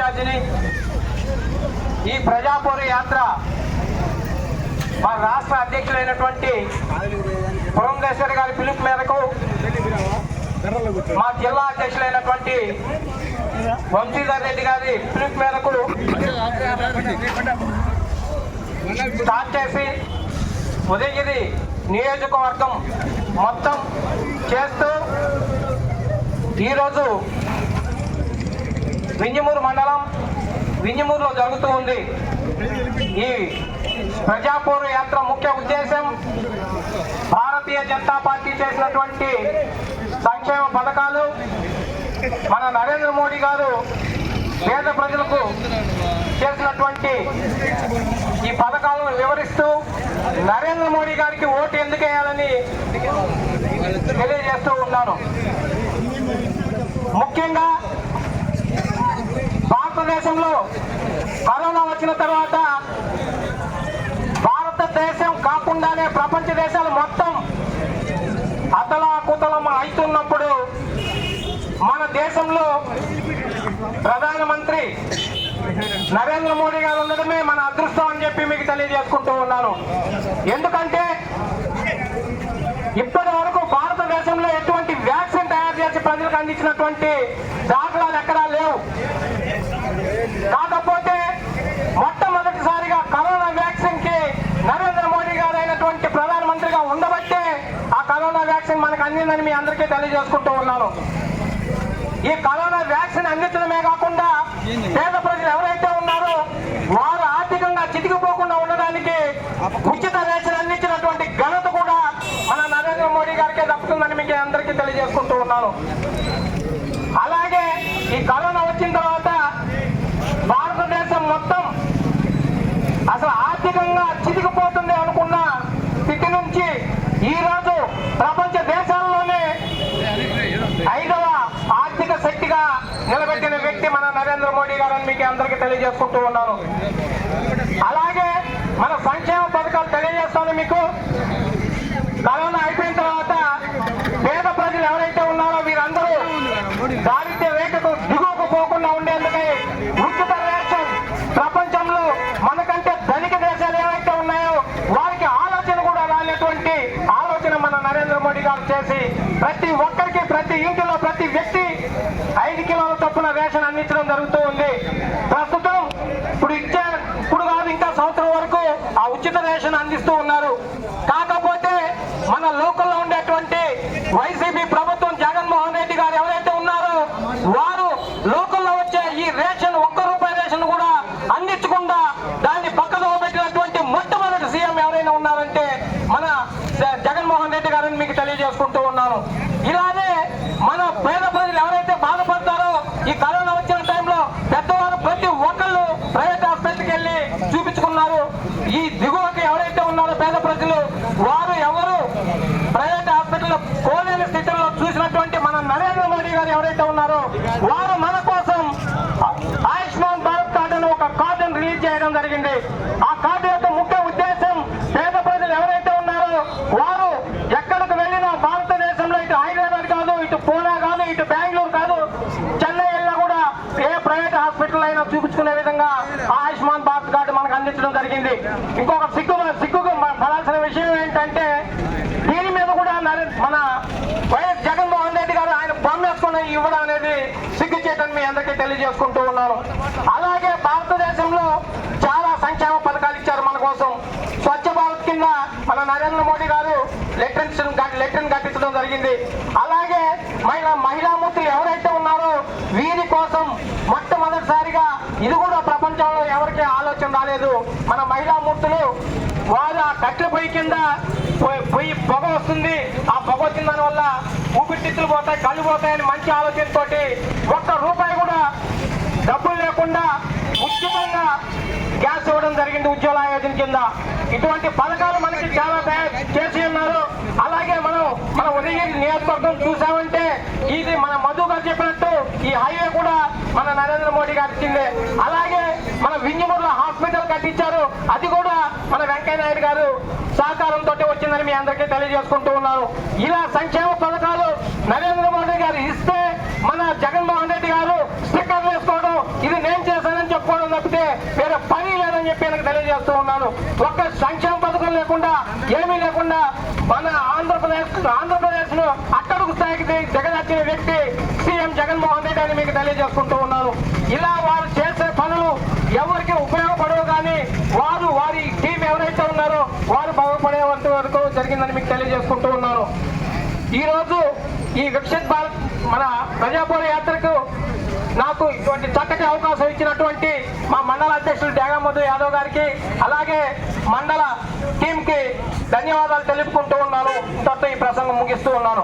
ఇన్ఛార్జిని. ఈ ప్రజాపోరు యాత్ర మా రాష్ట్ర అధ్యక్షులైనటువంటి పురంధేశ్వరి గారి పిలుపు మేరకు, మా జిల్లా అధ్యక్షులైనటువంటి వంశీధర్ రెడ్డి గారి పిలుపు మేరకు స్టార్ట్ చేసి ఉదయగిరి నియోజకవర్గం మొత్తం చేస్తూ ఈరోజు వింజమూరు మండలం వింజమూరులో జరుగుతూ ఉంది. ఈ ప్రజాపోరు యాత్ర ముఖ్య ఉద్దేశం భారతీయ జనతా పార్టీ చేసినటువంటి సంక్షేమ పథకాలు, మన నరేంద్ర మోడీ గారు పేద ప్రజలకు చేసినటువంటి ఈ పథకాలను వివరిస్తూ నరేంద్ర మోడీ గారికి ఓటు ఎందుకు వేయాలని తెలియజేస్తూ ఉన్నాను. ముఖ్యంగా భారతదేశంలో కరోనా వచ్చిన తర్వాత భారతదేశం కాకుండానే ప్రపంచ దేశాలు మొత్తం అతలాకుతలం అవుతున్నప్పుడు మన దేశంలో ప్రధానమంత్రి నరేంద్ర మోడీ గారు ఉండడమే మన అదృష్టం అని చెప్పి మీకు తెలియజేసుకుంటూ ఉన్నాను. ఎందుకంటే ఇప్పటి వరకు భారతదేశంలో ఎటువంటి వ్యాక్సిన్ తయారు చేసి ప్రజలకు అందించినటువంటి దాఖలాలు ఎక్కడా లేవు. కాకపోతే మొట్టమొదటిసారిగా కరోనా వ్యాక్సిన్ కి నరేంద్ర మోడీ గారు అయినటువంటి ప్రధానమంత్రిగా ఉండబట్టే ఆ కరోనా వ్యాక్సిన్ మనకు అందిందని మీ అందరికీ తెలియజేసుకుంటూ ఉన్నాను. ఈ కరోనా వ్యాక్సిన్ అందించడమే కాకుండా పేద ప్రజలు ఎవరైతే ఉన్నారో వారు ఆర్థికంగా చితికిపోకుండా ఉండడానికి ఉచిత రేషన్ అందించినటువంటి ఘనత కూడా మన నరేంద్ర మోడీ గారికే దక్కుతుందని మీకు అందరికీ తెలియజేసుకుంటూ ఉన్నాను. అలాగే ఈ కరోనా వచ్చిన తర్వాత భారతదేశం మొత్తం అసలు ఆర్థికంగా చితికిపోతుంది అనుకున్న స్థితి నుంచి ఈరోజు ప్రపంచ దేశాల్లోనే 5వ ఆర్థిక శక్తిగా నిలబెట్టిన వ్యక్తి మన నరేంద్ర మోడీ గారు అని మీకు అందరికీ తెలియజేసుకుంటూ ఉన్నాను. అలాగే మన సంక్షేమ పథకాలు తెలియజేస్తాను మీకు. కరోనా అయిపోయిన తర్వాత పేద ప్రజలు ఎవరైతే ఉన్నారో వీరందరూ దారిద్ర్య రేఖకు దిగువకు పోకుండా ఉండేందుకై ఉచిత రేషన్ ప్రపంచంలో మనకంటే ధనిక దేశాలు ఏవైతే ఉన్నాయో వారికి ఆలోచన కూడా రానటువంటి ఆలోచన మన నరేంద్ర మోడీ గారు చేసి ప్రతి ఒక్కరికి ప్రతి ఇంటిలో ప్రతి వ్యక్తి 5 కిలోల చొప్పున రేషన్ అందించడం జరుగుతూ ఉంది. ప్రస్తుతం ఇప్పుడు కాదు ఇంకా సంవత్సరం వరకు ఆ ఉచిత రేషన్ అందిస్తూ ఉన్నారు. కాకపోతే మన లోకల్లో ఉండేటువంటి వైసీపీ ప్రభుత్వం జగన్మోహన్ రెడ్డి గారు ఎవరైతే ఉన్నారో వారు లోకల్లో వచ్చే ఈ రేషన్ ₹1 రేషన్ కూడా అందించకుండా దాన్ని పక్కదో పెట్టినటువంటి మొట్టమొదటి సీఎం ఎవరైనా ఉన్నారంటే మన జగన్మోహన్ రెడ్డి గారిని మీకు తెలియజేసుకుంటూ ఉన్నాను. ఇలానే మన పేద ప్రజలు ఎవరైతే బాధపడతారో ఈ కరోనా వచ్చిన టైంలో పెద్దవారు ప్రతి ఒక్కళ్ళు ప్రైవేట్ హాస్పిటల్కి వెళ్ళి చూపించుకున్నారు. ఈ దిగువకి ఎవరైతే ఉన్నారో పేద ప్రజలు వారు ఎవరు ప్రైవేట్ హాస్పిటల్ కోలేని స్థితిలో చూసినటువంటి మన నరేంద్ర మోడీ గారు ఎవరైతే ఉన్నారో వారు మన కోసం ఆయుష్మాన్ భారత్ కార్డు అని ఒక కార్డును రిలీజ్ చేయడం జరిగింది. ఆ కార్డు యొక్క ముఖ్య ఉద్దేశం పేద ప్రజలు ఎవరైతే ఉన్నారో వారు ఎక్కడికి వెళ్ళినా భారతదేశంలో ఇటు హైదరాబాద్ కాదు, ఇటు పూణే కాదు, ఇటు బెంగళూరు కాదు, చెన్నై వెళ్ళినా కూడా ఏ ప్రైవేట్ హాస్పిటల్ అయినా చూపించుకునే విధంగా ఆయుష్మాన్ భారత్ కార్డు మనకు అందించడం జరిగింది. ఇంకొక సిగ్గుగా పడాల్సిన విషయం ఏంటంటే దీని మీద కూడా మన వైఎస్ జగన్మోహన్ రెడ్డి గారు ఆయన బొమ్మేసుకుని ఇవ్వడం అనేది సిగ్గు చేయడం మీ అందరికీ తెలియజేసుకుంటూ ఉన్నాను. అలాగే భారతదేశంలో చాలా సంక్షేమ పథకాలు ఇచ్చారు మన కోసం. స్వచ్ఛ భారత్ కింద మన నరేంద్ర మోడీ గారు లెట్రిన్ కట్టించడం జరిగింది. అలాగే మహిళామూర్తులు ఎవరైతే ఉన్నారో వీరి కోసం మొట్టమొదటిసారిగా ఇది కూడా ప్రపంచంలో ఎవరికి ఆలోచన రాలేదు. మన మహిళామూర్తులు వారు ఆ కట్టెల పొయ్యి కింద పొగ వస్తుంది, ఆ పొగ వచ్చిన దాని వల్ల ఊపిరితిత్తులు పోతాయి, కళ్ళు పోతాయని మంచి ఆలోచనతోటి ₹1 కూడా డబ్బులు లేకుండా ఉచితంగా గ్యాస్ ఇవ్వడం జరిగింది ఉజ్వల యోజన కింద. ఇటువంటి పథకాలు మనకి చాలా చేసి ఉన్నారు. అలాగే మన ఉదయగిరి నియోజకవర్గం చూసామంటే ఇది మన మధు గారు చెప్పినట్టు ఈ హైవే కూడా మన నరేంద్ర మోడీ గారు ఇచ్చింది. అలాగే మన వింజమూరులో హాస్పిటల్ కట్టించారు, అది కూడా మన వెంకయ్య నాయుడు గారు సహకారంతో వచ్చిందని మీ అందరికీ తెలియజేసుకుంటూ ఉన్నారు. ఇలా సంక్షేమ పథకాలు నరేంద్ర మోడీ గారు ఇస్తే మన జగన్మోహన్ రెడ్డి గారు స్టిక్కర్ వేసుకోవడం ఇది నేను కనుక తెలియజేస్తూ ఉన్నాను. ఒక్క సంక్షేమ పథకం లేకుండా ఏమీ లేకుండా మన ఆంధ్రప్రదేశ్ ను అట్టడుగు స్థాయికి దిగజార్చిన వ్యక్తి సీఎం జగన్మోహన్ రెడ్డి అని మీకు తెలియజేసుకుంటూ ఉన్నాను. ఇలా వారు చేసే పనులు ఎవరికి ఉపయోగపడవు, కానీ వారి టీం ఎవరైతే ఉన్నారో వారు బాగుపడే వరకు జరిగిందని మీకు తెలియజేసుకుంటూ ఉన్నాను. ఈ రోజు ఈ వికసిత్ భారత్ మన ప్రజాపోర యాత్రకు నాకు ఇటువంటి చక్కటి అవకాశం ఇచ్చినటువంటి మా మండల అధ్యక్షులు త్యాగమధు యాదవ్ గారికి, అలాగే మండల టీంకి ధన్యవాదాలు తెలుపుకుంటూ ఉన్నాను. ఇంతతో ఈ ప్రసంగం ముగిస్తూ ఉన్నాను.